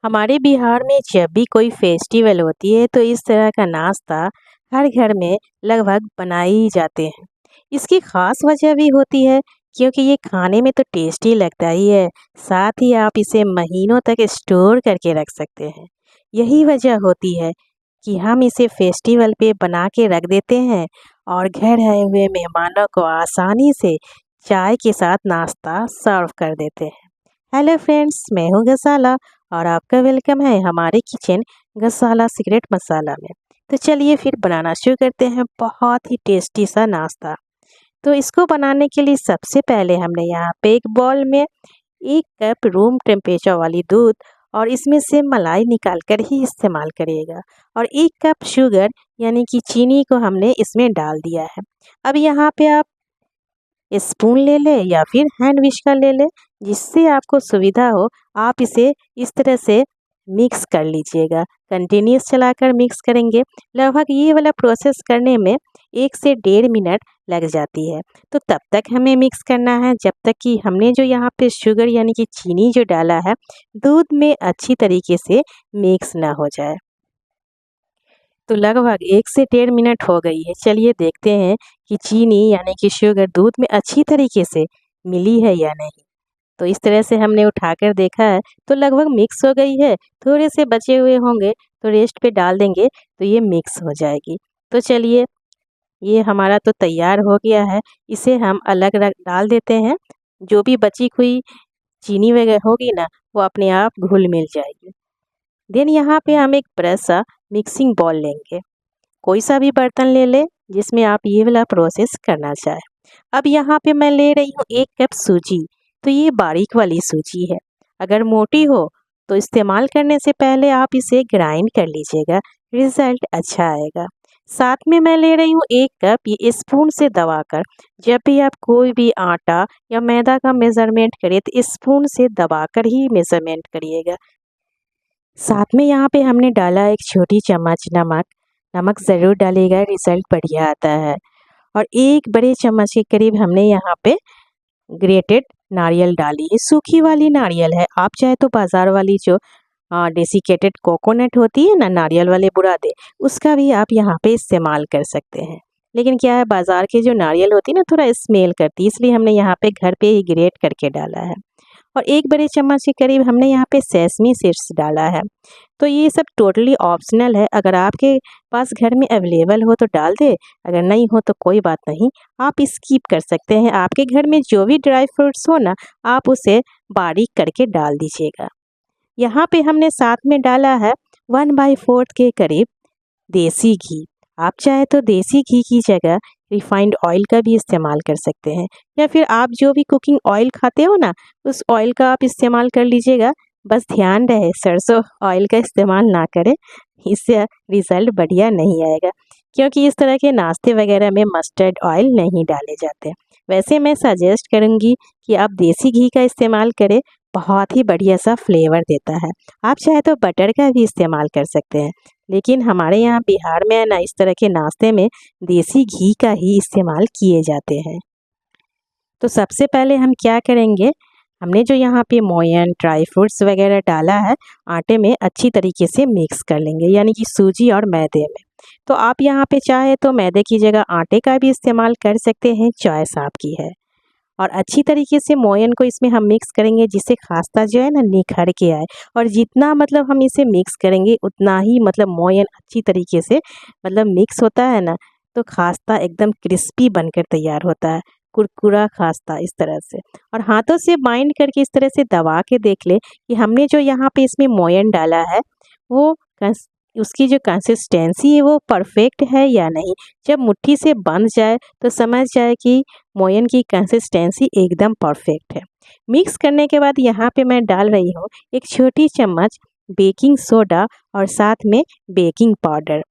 हमारे बिहार में जब भी कोई फेस्टिवल होती है तो इस तरह का नाश्ता हर घर में लगभग बनाए ही जाते हैं। इसकी खास वजह भी होती है क्योंकि ये खाने में तो टेस्टी लगता ही है, साथ ही आप इसे महीनों तक स्टोर करके रख सकते हैं। यही वजह होती है कि हम इसे फेस्टिवल पे बना के रख देते हैं और घर आए हुए मेहमानों को आसानी से चाय के साथ नाश्ता सर्व कर देते हैं। हेलो फ्रेंड्स, मैं हूँ गसाला और आपका वेलकम है हमारे किचन गसाला सीक्रेट मसाला में। तो चलिए फिर बनाना शुरू करते हैं बहुत ही टेस्टी सा नाश्ता। तो इसको बनाने के लिए सबसे पहले हमने यहाँ पे एक बॉल में 1 कप रूम टेम्परेचर वाली दूध और इसमें से मलाई निकाल कर ही इस्तेमाल करिएगा और 1 कप शुगर यानी कि चीनी को हमने इसमें डाल दिया है। अब यहाँ पे आप स्पून ले ले या फिर हैंड विस्कर ले ले, जिससे आपको सुविधा हो। आप इसे इस तरह से मिक्स कर लीजिएगा, कंटिन्यूस चलाकर मिक्स करेंगे। लगभग ये वाला प्रोसेस करने में 1 से 1.5 मिनट लग जाती है। तो तब तक हमें मिक्स करना है जब तक कि हमने जो यहाँ पे शुगर यानी कि चीनी जो डाला है दूध में अच्छी तरीके से मिक्स ना हो जाए। तो लगभग 1 से 1.5 मिनट हो गई है। चलिए देखते हैं कि चीनी यानी कि शुगर दूध में अच्छी तरीके से मिली है या नहीं। तो इस तरह से हमने उठाकर देखा है तो लगभग मिक्स हो गई है। थोड़े से बचे हुए होंगे तो रेस्ट पे डाल देंगे तो ये मिक्स हो जाएगी। तो चलिए, ये हमारा तो तैयार हो गया है। इसे हम अलग रख डाल देते हैं। जो भी बची हुई चीनी वगैरह होगी ना, वो अपने आप घुल मिल जाएगी। देन यहाँ पे हम एक बड़ा सा मिक्सिंग बॉल लेंगे। कोई सा भी बर्तन ले ले जिसमें आप ये वाला प्रोसेस करना चाहें। अब यहाँ पे मैं ले रही हूँ 1 कप सूजी। तो ये बारीक वाली सूजी है। अगर मोटी हो तो इस्तेमाल करने से पहले आप इसे ग्राइंड कर लीजिएगा, रिजल्ट अच्छा आएगा। साथ में मैं ले रही हूँ 1 कप, ये स्पून से दबाकर। जब भी आप कोई भी आटा या मैदा का मेज़रमेंट करें तो स्पून से दबाकर ही मेज़रमेंट करिएगा। साथ में यहाँ पे हमने डाला 1 छोटी चम्मच नमक। नमक ज़रूर डालिएगा, रिज़ल्ट बढ़िया आता है। और 1 बड़े चम्मच के करीब हमने यहाँ पे ग्रेटेड नारियल डाली है। सूखी वाली नारियल है, आप चाहे तो बाज़ार वाली जो डेसिकेटेड कोकोनट होती है ना, नारियल वाले बुरादे, उसका भी आप यहाँ पे इस्तेमाल कर सकते हैं। लेकिन क्या है, बाज़ार के जो नारियल होती है ना थोड़ा स्मेल करती है, इसलिए हमने यहाँ पे घर पे ही ग्रेट करके डाला है। और 1 बड़े चम्मच के करीब हमने यहाँ पे सेसमी सीड्स डाला है। तो ये सब टोटली ऑप्शनल है, अगर आपके पास घर में अवेलेबल हो तो डाल दे, अगर नहीं हो तो कोई बात नहीं, आप स्किप कर सकते हैं। आपके घर में जो भी ड्राई फ्रूट्स हो ना, आप उसे बारीक करके डाल दीजिएगा। यहाँ पे हमने साथ में डाला है 1/4 के करीब देसी घी। आप चाहे तो देसी घी की जगह रिफाइंड ऑयल का भी इस्तेमाल कर सकते हैं, या फिर आप जो भी कुकिंग ऑयल खाते हो ना, उस ऑयल का आप इस्तेमाल कर लीजिएगा। बस ध्यान रहे सरसों ऑयल का इस्तेमाल ना करें, इससे रिज़ल्ट बढ़िया नहीं आएगा, क्योंकि इस तरह के नाश्ते वगैरह में मस्टर्ड ऑयल नहीं डाले जाते। वैसे मैं सजेस्ट करूँगी कि आप देसी घी का इस्तेमाल करें, बहुत ही बढ़िया सा फ्लेवर देता है। आप चाहे तो बटर का भी इस्तेमाल कर सकते हैं, लेकिन हमारे यहाँ बिहार में है ना, इस तरह के नाश्ते में देसी घी का ही इस्तेमाल किए जाते हैं। तो सबसे पहले हम क्या करेंगे, हमने जो यहाँ पे मोयन ड्राई फ्रूट्स वगैरह डाला है, आटे में अच्छी तरीके से मिक्स कर लेंगे, यानी कि सूजी और मैदे में। तो आप यहाँ पे चाहे तो मैदे की जगह आटे का भी इस्तेमाल कर सकते हैं, चॉइस आपकी है। और अच्छी तरीके से मोयन को इसमें हम मिक्स करेंगे, जिससे खास्ता जो है ना निखर के आए। और जितना मतलब हम इसे मिक्स करेंगे उतना ही मतलब मोयन अच्छी तरीके से मतलब मिक्स होता है ना, तो खास्ता एकदम क्रिस्पी बनकर तैयार होता है, कुरकुरा खास्ता इस तरह से। और हाथों से बाइंड करके इस तरह से दबा के देख ले कि हमने जो यहाँ पे इसमें मोयन डाला है वो उसकी जो कंसिस्टेंसी है वो परफेक्ट है या नहीं। जब मुट्ठी से बंध जाए तो समझ जाए कि मोयन की कंसिस्टेंसी एकदम परफेक्ट है। मिक्स करने के बाद यहाँ पे मैं डाल रही हूँ 1 छोटी चम्मच बेकिंग सोडा और साथ में बेकिंग पाउडर।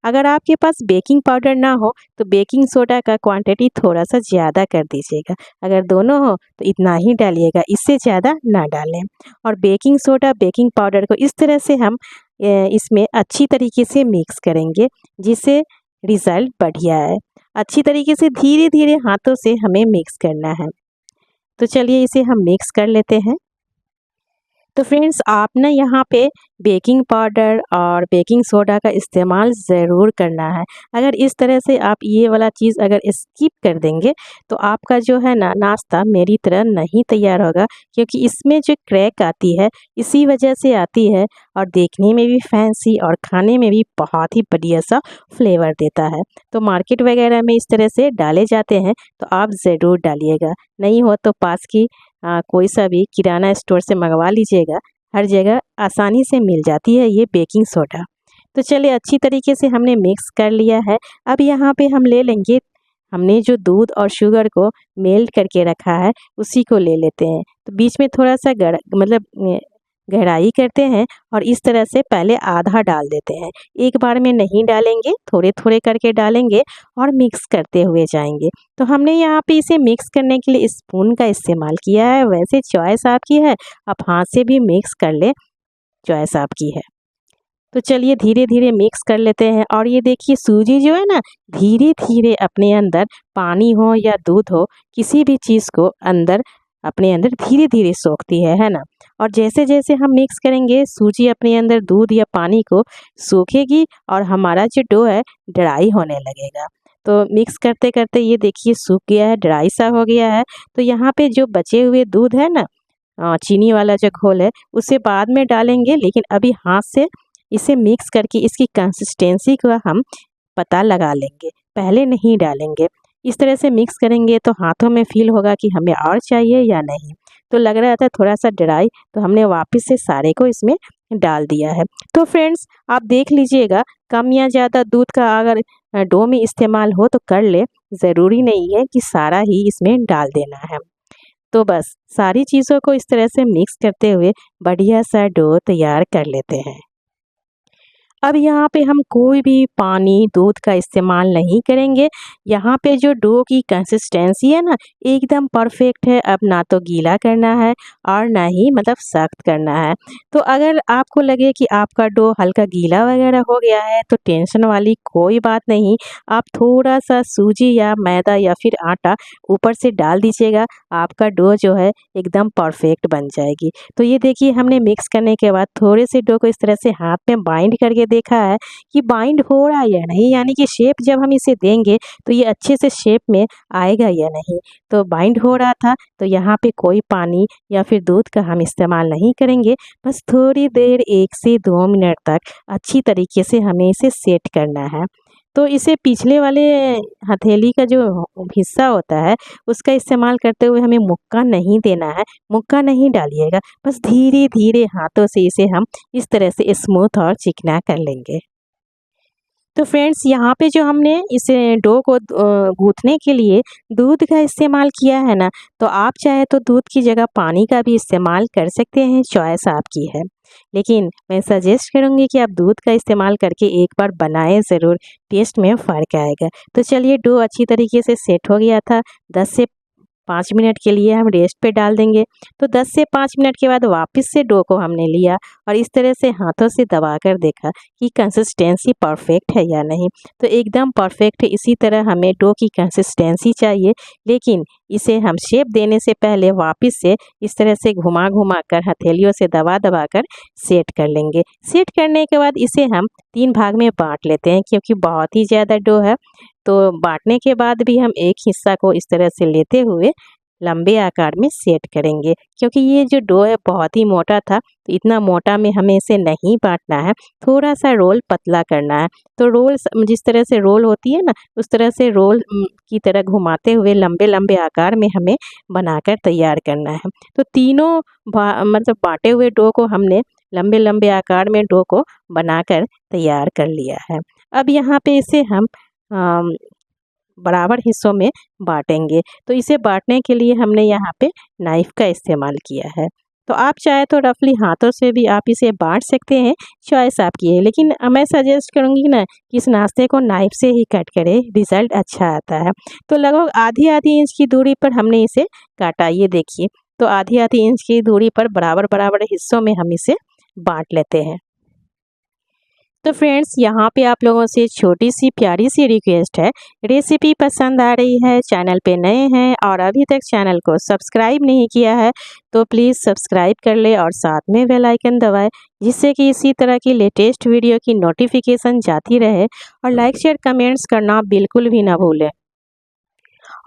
अगर आपके पास बेकिंग पाउडर ना हो तो बेकिंग सोडा का क्वांटिटी थोड़ा सा ज़्यादा कर दीजिएगा, अगर दोनों हो तो इतना ही डालिएगा, इससे ज़्यादा ना डालें। और बेकिंग सोडा बेकिंग पाउडर को इस तरह से हम इसमें अच्छी तरीके से मिक्स करेंगे, जिससे रिज़ल्ट बढ़िया है। अच्छी तरीके से धीरे धीरे हाथों से हमें मिक्स करना है। तो चलिए इसे हम मिक्स कर लेते हैं। तो फ्रेंड्स आप ना यहाँ पे बेकिंग पाउडर और बेकिंग सोडा का इस्तेमाल ज़रूर करना है। अगर इस तरह से आप ये वाला चीज़ अगर स्किप कर देंगे तो आपका जो है ना नाश्ता मेरी तरह नहीं तैयार होगा, क्योंकि इसमें जो क्रैक आती है इसी वजह से आती है, और देखने में भी फैंसी और खाने में भी बहुत ही बढ़िया सा फ्लेवर देता है। तो मार्केट वगैरह में इस तरह से डाले जाते हैं, तो आप ज़रूर डालिएगा। नहीं हो तो पास की कोई सा भी किराना स्टोर से मंगवा लीजिएगा। हर जगह आसानी से मिल जाती है ये बेकिंग सोडा। तो चलिए अच्छी तरीके से हमने मिक्स कर लिया है। अब यहाँ पे हम ले लेंगे, हमने जो दूध और शुगर को मेल्ट करके रखा है उसी को ले लेते हैं। तो बीच में थोड़ा सा गहराई करते हैं और इस तरह से पहले आधा डाल देते हैं। एक बार में नहीं डालेंगे, थोड़े थोड़े करके डालेंगे और मिक्स करते हुए जाएंगे। तो हमने यहाँ पे इसे मिक्स करने के लिए स्पून का इस्तेमाल किया है, वैसे चॉइस आपकी है, आप हाथ से भी मिक्स कर ले, चॉइस आपकी है। तो चलिए धीरे धीरे मिक्स कर लेते हैं। और ये देखिए सूजी जो है ना धीरे धीरे अपने अंदर, पानी हो या दूध हो, किसी भी चीज़ को अंदर अपने अंदर धीरे धीरे सोखती है ना। और जैसे जैसे हम मिक्स करेंगे सूजी अपने अंदर दूध या पानी को सोखेगी और हमारा जो डो है ड्राई होने लगेगा। तो मिक्स करते करते ये देखिए सूख गया है, ड्राई सा हो गया है। तो यहाँ पे जो बचे हुए दूध है ना, चीनी वाला जो घोल है उसे बाद में डालेंगे, लेकिन अभी हाथ से इसे मिक्स करके इसकी कंसिस्टेंसी का हम पता लगा लेंगे, पहले नहीं डालेंगे। इस तरह से मिक्स करेंगे तो हाथों में फील होगा कि हमें और चाहिए या नहीं। तो लग रहा था थोड़ा सा ड्राई, तो हमने वापस से सारे को इसमें डाल दिया है। तो फ्रेंड्स आप देख लीजिएगा, कम या ज़्यादा दूध का अगर डो में इस्तेमाल हो तो कर ले, ज़रूरी नहीं है कि सारा ही इसमें डाल देना है। तो बस सारी चीज़ों को इस तरह से मिक्स करते हुए बढ़िया सा डो तैयार कर लेते हैं। अब यहाँ पे हम कोई भी पानी, दूध का इस्तेमाल नहीं करेंगे। यहाँ पे जो डो की कंसिस्टेंसी है ना एकदम परफेक्ट है। अब ना तो गीला करना है और ना ही मतलब सख्त करना है। तो अगर आपको लगे कि आपका डो हल्का गीला वगैरह हो गया है तो टेंशन वाली कोई बात नहीं। आप थोड़ा सा सूजी या मैदा या फिर आटा ऊपर से डाल दीजिएगा, आपका डो जो है एकदम परफेक्ट बन जाएगी। तो ये देखिए हमने मिक्स करने के बाद थोड़े से डो को इस तरह से हाथ में बाइंड करके देखा है कि बाइंड हो रहा है या नहीं, यानी कि शेप जब हम इसे देंगे तो ये अच्छे से शेप में आएगा या नहीं। तो बाइंड हो रहा था, तो यहाँ पे कोई पानी या फिर दूध का हम इस्तेमाल नहीं करेंगे। बस थोड़ी देर 1 से 2 मिनट तक अच्छी तरीके से हमें इसे सेट करना है। तो इसे पिछले वाले हथेली का जो हिस्सा होता है उसका इस्तेमाल करते हुए हमें मुक्का नहीं देना है, मुक्का नहीं डालिएगा। बस धीरे धीरे हाथों से इसे हम इस तरह से स्मूथ और चिकना कर लेंगे। तो फ्रेंड्स यहाँ पे जो हमने इस डो को गूँथने के लिए दूध का इस्तेमाल किया है ना, तो आप चाहे तो दूध की जगह पानी का भी इस्तेमाल कर सकते हैं, चॉइस आपकी है। लेकिन मैं सजेस्ट करूँगी कि आप दूध का इस्तेमाल करके एक बार बनाएं ज़रूर, टेस्ट में फ़र्क आएगा। तो चलिए डो अच्छी तरीके से सेट हो गया था। 10 से 5 मिनट के लिए हम रेस्ट पे डाल देंगे। तो 10 से 5 मिनट के बाद वापस से डो को हमने लिया और इस तरह से हाथों से दबाकर देखा कि कंसिस्टेंसी परफेक्ट है या नहीं। तो एकदम परफेक्ट है, इसी तरह हमें डो की कंसिस्टेंसी चाहिए। लेकिन इसे हम शेप देने से पहले वापस से इस तरह से घुमा घुमा कर हथेलियों से दबा दबा कर सेट कर लेंगे। सेट करने के बाद इसे हम 3 भाग में बाँट लेते हैं, क्योंकि बहुत ही ज़्यादा डो है। तो बाँटने के बाद भी हम एक हिस्सा को इस तरह से लेते हुए लंबे आकार में सेट करेंगे, क्योंकि ये जो डो है बहुत ही मोटा था, तो इतना मोटा में हमें इसे नहीं बाँटना है, थोड़ा सा रोल पतला करना है। तो रोल जिस तरह से रोल होती है ना, उस तरह से रोल की तरह घुमाते हुए लंबे लंबे आकार में हमें बनाकर तैयार करना है। तो तीनों मतलब बाँटे हुए डो को हमने लंबे लंबे आकार में डो को बनाकर तैयार कर लिया है। अब यहाँ पे इसे हम बराबर हिस्सों में बाँटेंगे। तो इसे बाँटने के लिए हमने यहाँ पे नाइफ़ का इस्तेमाल किया है। तो आप चाहे तो रफली हाथों से भी आप इसे बाँट सकते हैं, चॉइस आपकी है। लेकिन मैं सजेस्ट करूँगी ना कि इस नाश्ते को नाइफ़ से ही कट करें, रिज़ल्ट अच्छा आता है। तो लगभग आधी-आधी इंच की दूरी पर हमने इसे काटा, ये देखिए। तो आधी-आधी इंच की दूरी पर बराबर-बराबर हिस्सों में हम इसे बाँट लेते हैं। तो फ्रेंड्स यहाँ पे आप लोगों से छोटी सी प्यारी सी रिक्वेस्ट है, रेसिपी पसंद आ रही है, चैनल पे नए हैं और अभी तक चैनल को सब्सक्राइब नहीं किया है तो प्लीज़ सब्सक्राइब कर ले और साथ में बेल आइकन दबाएं, जिससे कि इसी तरह की लेटेस्ट वीडियो की नोटिफिकेशन जाती रहे। और लाइक शेयर कमेंट्स करना बिल्कुल भी ना भूलें।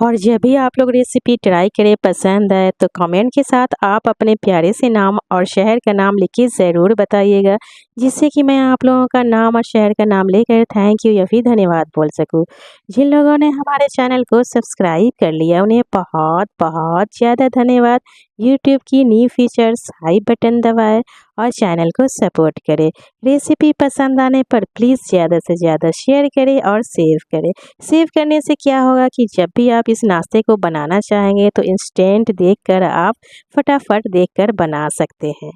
और जब भी आप लोग रेसिपी ट्राई करें पसंद आए तो कमेंट के साथ आप अपने प्यारे से नाम और शहर का नाम लिख के ज़रूर बताइएगा, जिससे कि मैं आप लोगों का नाम और शहर का नाम लेकर थैंक यू या फिर धन्यवाद बोल सकूं। जिन लोगों ने हमारे चैनल को सब्सक्राइब कर लिया उन्हें बहुत बहुत ज़्यादा धन्यवाद। यूट्यूब की न्यू फीचर्स हाई बटन दबाएं और चैनल को सपोर्ट करें। रेसिपी पसंद आने पर प्लीज़ ज़्यादा से ज़्यादा शेयर करें और सेव करें। सेव करने से क्या होगा कि जब भी आप इस नाश्ते को बनाना चाहेंगे तो इंस्टेंट देखकर आप फटाफट देखकर बना सकते हैं।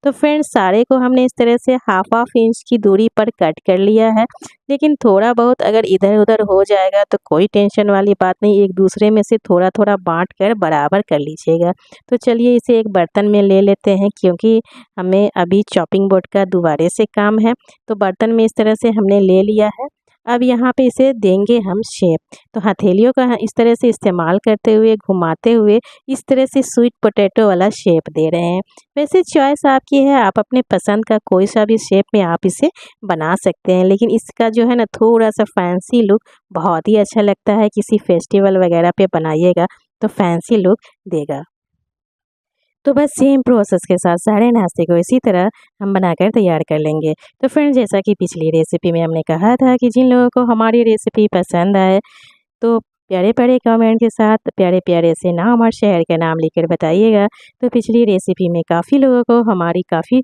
तो फ्रेंड्स सारे को हमने इस तरह से हाफ इंच की दूरी पर कट कर लिया है, लेकिन थोड़ा बहुत अगर इधर उधर हो जाएगा तो कोई टेंशन वाली बात नहीं, एक दूसरे में से थोड़ा थोड़ा बांट कर बराबर कर लीजिएगा। तो चलिए इसे एक बर्तन में ले लेते हैं, क्योंकि हमें अभी चॉपिंग बोर्ड का दोबारे से काम है। तो बर्तन में इस तरह से हमने ले लिया है। अब यहाँ पे इसे देंगे हम शेप। तो हथेलियों का इस तरह से इस्तेमाल करते हुए घुमाते हुए इस तरह से स्वीट पोटैटो वाला शेप दे रहे हैं। वैसे चॉइस आपकी है, आप अपने पसंद का कोई सा भी शेप में आप इसे बना सकते हैं, लेकिन इसका जो है ना थोड़ा सा फैंसी लुक बहुत ही अच्छा लगता है। किसी फेस्टिवल वगैरह पे बनाइएगा तो फैंसी लुक देगा। तो बस सेम प्रोसेस के साथ सारे नाश्ते को इसी तरह हम बनाकर तैयार कर लेंगे। तो फ्रेंड्स जैसा कि पिछली रेसिपी में हमने कहा था कि जिन लोगों को हमारी रेसिपी पसंद आए तो प्यारे प्यारे कमेंट के साथ प्यारे प्यारे से नाम और शहर का नाम लिखकर बताइएगा। तो पिछली रेसिपी में काफ़ी लोगों को हमारी काफ़ी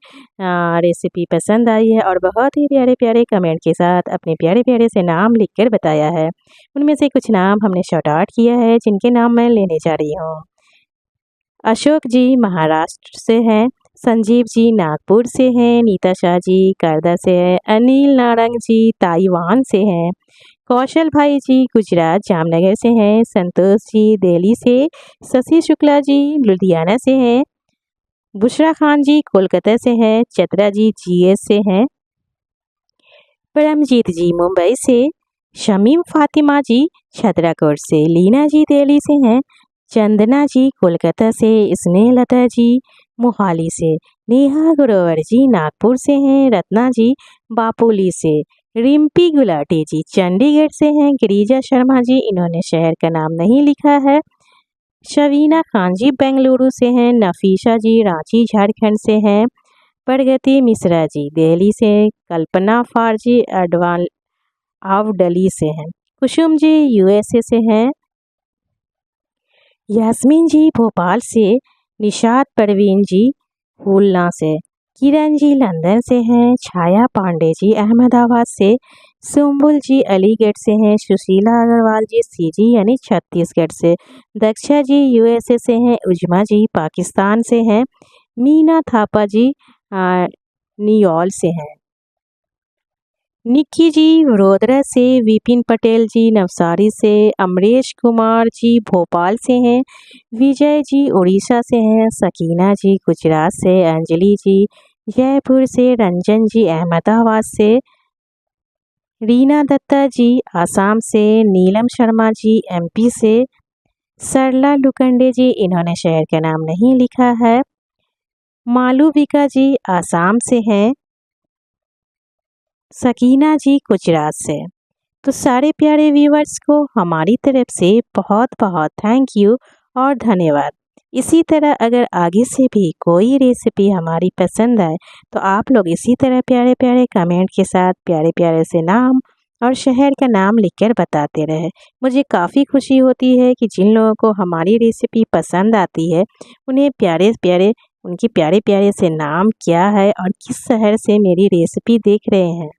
रेसिपी पसंद आई है और बहुत ही प्यारे प्यारे कमेंट के साथ अपने प्यारे प्यारे से नाम लिखकर बताया है। उनमें से कुछ नाम हमने शॉर्ट आउट किया है, जिनके नाम मैं लेने जा रही हूँ। अशोक जी महाराष्ट्र से हैं, संजीव जी नागपुर से हैं, नीता शाह जी करदा से हैं, अनिल नारंग जी ताइवान से हैं, कौशल भाई जी गुजरात जामनगर से हैं, संतोष जी दिल्ली से, शशि शुक्ला जी लुधियाना से हैं, बुशरा खान जी कोलकाता से हैं, चतरा जी जीएस से हैं, परमजीत जी मुंबई से, शमीम फातिमा जी छतराकोट से, लीना जी दिल्ली से हैं, चंदना जी कोलकाता से, स्नेहलता जी मोहाली से, नेहा ग्रोवर जी नागपुर से हैं, रत्ना जी बापोली से, रिम्पी गुलाटी जी चंडीगढ़ से हैं, गिरिजा शर्मा जी इन्होंने शहर का नाम नहीं लिखा है, शवीना खान जी बेंगलुरु से हैं, नफीसा जी रांची झारखंड से हैं, प्रगति मिश्रा जी दिल्ली से, कल्पना फारजी अडवान आवडली से हैं, कुसुम जी यूएसए से हैं, यास्मीन जी भोपाल से, निशात परवीन जी हुलना से, किरण जी लंदन से हैं, छाया पांडे जी अहमदाबाद से, सुम्बुल जी अलीगढ़ से हैं, सुशीला अग्रवाल जी सीजी यानी छत्तीसगढ़ से, दक्षा जी यूएसए से हैं, उजमा जी पाकिस्तान से हैं, मीना थापा जी नियोल से हैं, निक्की जी वडोदरा से, विपिन पटेल जी नवसारी से, अमरेश कुमार जी भोपाल से हैं, विजय जी उड़ीसा से हैं, सकीना जी गुजरात से, अंजलि जी जयपुर से, रंजन जी अहमदाबाद से, रीना दत्ता जी आसाम से, नीलम शर्मा जी एमपी से, सरला लुकंडे जी इन्होंने शहर का नाम नहीं लिखा है, मालूविका जी आसाम से हैं, सकीना जी गुजरात से। तो सारे प्यारे व्यूवर्स को हमारी तरफ से बहुत बहुत थैंक यू और धन्यवाद। इसी तरह अगर आगे से भी कोई रेसिपी हमारी पसंद आए तो आप लोग इसी तरह प्यारे प्यारे कमेंट के साथ प्यारे प्यारे से नाम और शहर का नाम लिखकर बताते रहे। मुझे काफ़ी खुशी होती है कि जिन लोगों को हमारी रेसिपी पसंद आती है उन्हें प्यारे प्यारे उनकी प्यारे प्यारे से नाम क्या है और किस शहर से मेरी रेसिपी देख रहे हैं।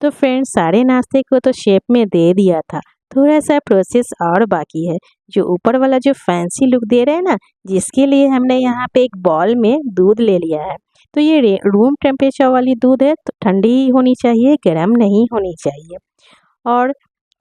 तो फ्रेंड्स सारे नाश्ते को तो शेप में दे दिया था, थोड़ा सा प्रोसेस और बाकी है। जो ऊपर वाला जो फैंसी लुक दे रहे हैं ना, जिसके लिए हमने यहाँ पे एक बॉल में दूध ले लिया है। तो ये रूम टेम्परेचर वाली दूध है, तो ठंडी होनी चाहिए, गर्म नहीं होनी चाहिए। और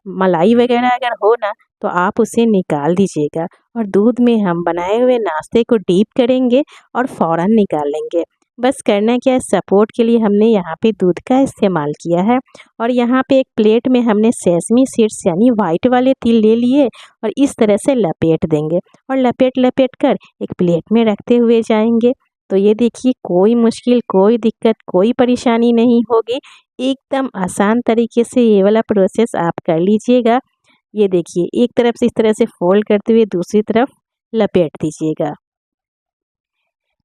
मलाई वगैरह अगर हो ना तो आप उसे निकाल दीजिएगा और दूध में हम बनाए हुए नाश्ते को डीप करेंगे और फ़ौरन निकाल लेंगे। बस करना क्या है, सपोर्ट के लिए हमने यहाँ पे दूध का इस्तेमाल किया है। और यहाँ पे एक प्लेट में हमने सेसमी सीड्स यानी वाइट वाले तिल ले लिए और इस तरह से लपेट देंगे और लपेट लपेट कर एक प्लेट में रखते हुए जाएंगे। तो ये देखिए, कोई मुश्किल, कोई दिक्कत, कोई परेशानी नहीं होगी। एकदम आसान तरीके से ये वाला प्रोसेस आप कर लीजिएगा। ये देखिए, एक तरफ से इस तरह से फोल्ड करते हुए दूसरी तरफ लपेट दीजिएगा।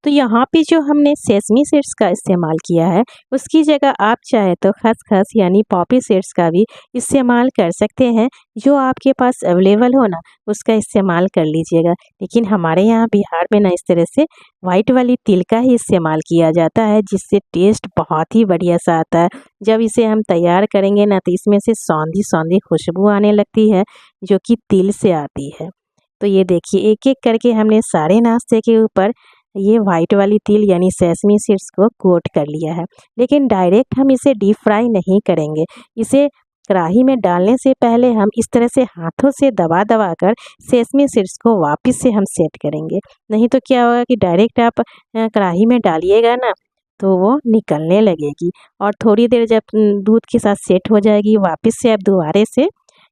तो यहाँ पे जो हमने सेसमी सीड्स का इस्तेमाल किया है, उसकी जगह आप चाहे तो खसखस यानी पॉपी सीड्स का भी इस्तेमाल कर सकते हैं। जो आपके पास अवेलेबल हो ना, उसका इस्तेमाल कर लीजिएगा। लेकिन हमारे यहाँ बिहार में ना इस तरह से वाइट वाली तिल का ही इस्तेमाल किया जाता है, जिससे टेस्ट बहुत ही बढ़िया सा आता है। जब इसे हम तैयार करेंगे ना, तो इसमें से सौंधी सौंधी खुशबू आने लगती है, जो कि तिल से आती है। तो ये देखिए, एक एक करके हमने सारे नाश्ते के ऊपर ये वाइट वाली तिल यानी सेसमी सीड्स को कोट कर लिया है। लेकिन डायरेक्ट हम इसे डीप फ्राई नहीं करेंगे। इसे कढ़ाई में डालने से पहले हम इस तरह से हाथों से दबा दबा कर सेसमी सीड्स को वापस से हम सेट करेंगे। नहीं तो क्या होगा कि डायरेक्ट आप कढ़ाई में डालिएगा ना, तो वो निकलने लगेगी। और थोड़ी देर जब दूध के साथ सेट हो जाएगी, वापस से आप दोबारे से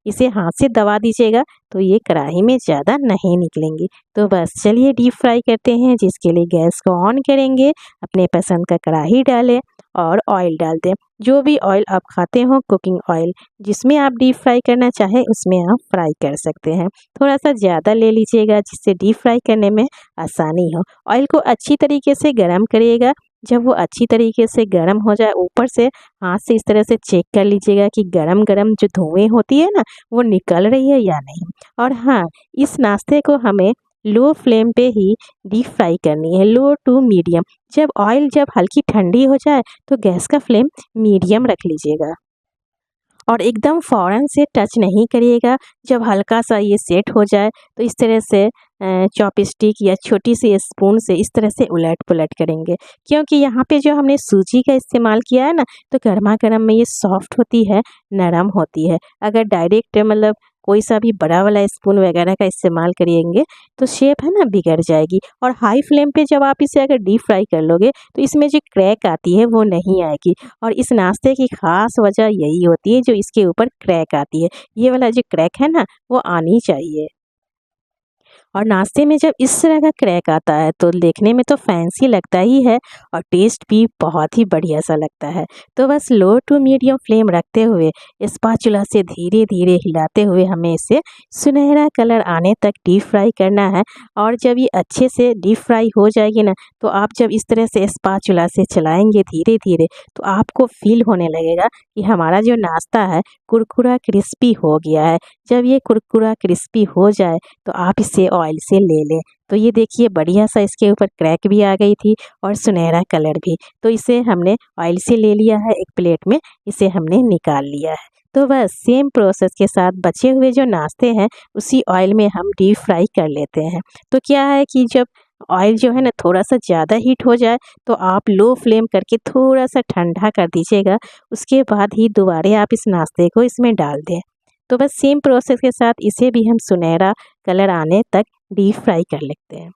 इसे हाथ से दबा दीजिएगा, तो ये कढ़ाई में ज़्यादा नहीं निकलेंगी। तो बस चलिए डीप फ्राई करते हैं। जिसके लिए गैस को ऑन करेंगे, अपने पसंद का कढ़ाई डालें और ऑयल डाल दें। जो भी ऑयल आप खाते हो, कुकिंग ऑयल, जिसमें आप डीप फ्राई करना चाहें उसमें आप फ्राई कर सकते हैं। थोड़ा सा ज़्यादा ले लीजिएगा, जिससे डीप फ्राई करने में आसानी हो। ऑयल को अच्छी तरीके से गर्म करिएगा। जब वो अच्छी तरीके से गर्म हो जाए, ऊपर से हाथ से इस तरह से चेक कर लीजिएगा कि गरम गरम जो धुएँ होती है ना, वो निकल रही है या नहीं। और हाँ, इस नाश्ते को हमें लो फ्लेम पे ही डीप फ्राई करनी है, लो टू मीडियम। जब हल्की ठंडी हो जाए, तो गैस का फ्लेम मीडियम रख लीजिएगा और एकदम फ़ौरन से टच नहीं करिएगा। जब हल्का सा ये सेट हो जाए, तो इस तरह से चॉपस्टिक या छोटी सी स्पून से इस तरह से उलट पुलट करेंगे। क्योंकि यहाँ पे जो हमने सूजी का इस्तेमाल किया है ना, तो गर्मा गर्म में ये सॉफ्ट होती है, नरम होती है। अगर डायरेक्ट मतलब कोई सा भी बड़ा वाला स्पून वगैरह का इस्तेमाल करेंगे, तो शेप है ना बिगड़ जाएगी। और हाई फ्लेम पे जब आप इसे अगर डीप फ्राई कर लोगे, तो इसमें जो क्रैक आती है वो नहीं आएगी। और इस नाश्ते की ख़ास वजह यही होती है, जो इसके ऊपर क्रैक आती है। ये वाला जो क्रैक है ना, वो आनी चाहिए। और नाश्ते में जब इस तरह का क्रैक आता है, तो देखने में तो फैंसी लगता ही है और टेस्ट भी बहुत ही बढ़िया सा लगता है। तो बस लो टू मीडियम फ्लेम रखते हुए स्पैचुला से धीरे धीरे हिलाते हुए हमें इसे सुनहरा कलर आने तक डीप फ्राई करना है। और जब ये अच्छे से डीप फ्राई हो जाएगी ना, तो आप जब इस तरह से स्पैचुला से चलाएंगे धीरे धीरे, तो आपको फील होने लगेगा कि हमारा जो नाश्ता है कुरकुरा क्रिस्पी हो गया है। जब ये कुरकुरा क्रिस्पी हो जाए, तो आप इसे ऑयल से ले लें। तो ये देखिए, बढ़िया सा इसके ऊपर क्रैक भी आ गई थी और सुनहरा कलर भी। तो इसे हमने ऑयल से ले लिया है, एक प्लेट में इसे हमने निकाल लिया है। तो बस सेम प्रोसेस के साथ बचे हुए जो नाश्ते हैं, उसी ऑयल में हम डीप फ्राई कर लेते हैं। तो क्या है कि जब ऑयल जो है ना थोड़ा सा ज़्यादा हीट हो जाए, तो आप लो फ्लेम करके थोड़ा सा ठंडा कर दीजिएगा। उसके बाद ही दोबारा आप इस नाश्ते को इसमें डाल दें। तो बस सेम प्रोसेस के साथ इसे भी हम सुनहरा कलर आने तक डीप फ्राई कर लेते हैं।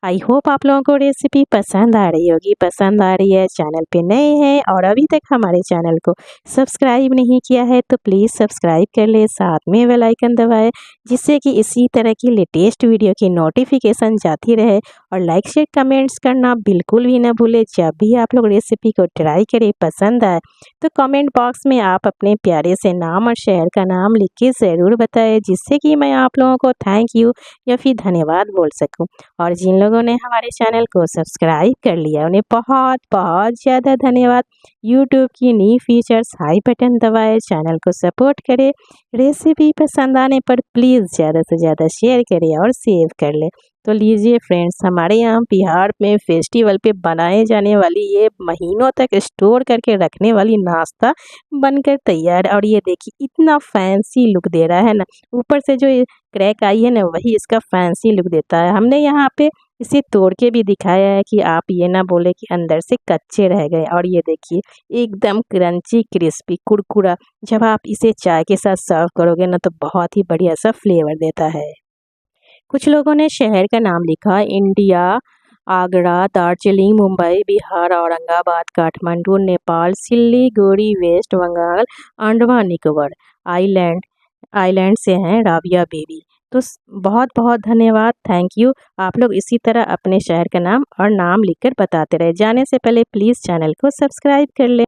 आई होप आप लोगों को रेसिपी पसंद आ रही होगी। पसंद आ रही है, चैनल पे नए हैं और अभी तक हमारे चैनल को सब्सक्राइब नहीं किया है, तो प्लीज़ सब्सक्राइब कर ले, साथ में बेल आइकन दबाएं, जिससे कि इसी तरह की लेटेस्ट वीडियो की नोटिफिकेशन जाती रहे। और लाइक शेयर कमेंट्स करना बिल्कुल भी ना भूले। जब भी आप लोग रेसिपी को ट्राई करें, पसंद आए, तो कमेंट बॉक्स में आप अपने प्यारे से नाम और शहर का नाम लिख के ज़रूर बताएं, जिससे कि मैं आप लोगों को थैंक यू या फिर धन्यवाद बोल सकूं। और जिन लोगों ने हमारे चैनल को सब्सक्राइब कर लिया, उन्हें बहुत बहुत ज़्यादा धन्यवाद। यूट्यूब की न्यू फीचर्स हाई बटन दबाए, चैनल को सपोर्ट करें। रेसिपी पसंद आने पर प्लीज़ ज़्यादा से ज़्यादा शेयर करें और सेव कर लें। तो लीजिए फ्रेंड्स, हमारे यहाँ बिहार में फेस्टिवल पे बनाए जाने वाली ये महीनों तक स्टोर करके रखने वाली नाश्ता बनकर तैयार है। और ये देखिए, इतना फैंसी लुक दे रहा है ना। ऊपर से जो ये क्रैक आई है ना, वही इसका फैंसी लुक देता है। हमने यहाँ पे इसे तोड़ के भी दिखाया है कि आप ये ना बोले कि अंदर से कच्चे रह गए। और ये देखिए, एकदम क्रंची क्रिस्पी कुरकुरा। जब आप इसे चाय के साथ सर्व करोगे ना, तो बहुत ही बढ़िया सा फ्लेवर देता है। कुछ लोगों ने शहर का नाम लिखा, India Agra, Darjeeling, Mumbai, Bihar, Aurangabad, Kathmandu, Nepal, Siliguri, west Bengal, Andaman Nicobar island से हैं राबिया बेबी। तो बहुत बहुत धन्यवाद, थैंक यू। आप लोग इसी तरह अपने शहर का नाम और नाम लिखकर बताते रहे। जाने से पहले प्लीज़ चैनल को सब्सक्राइब कर लें।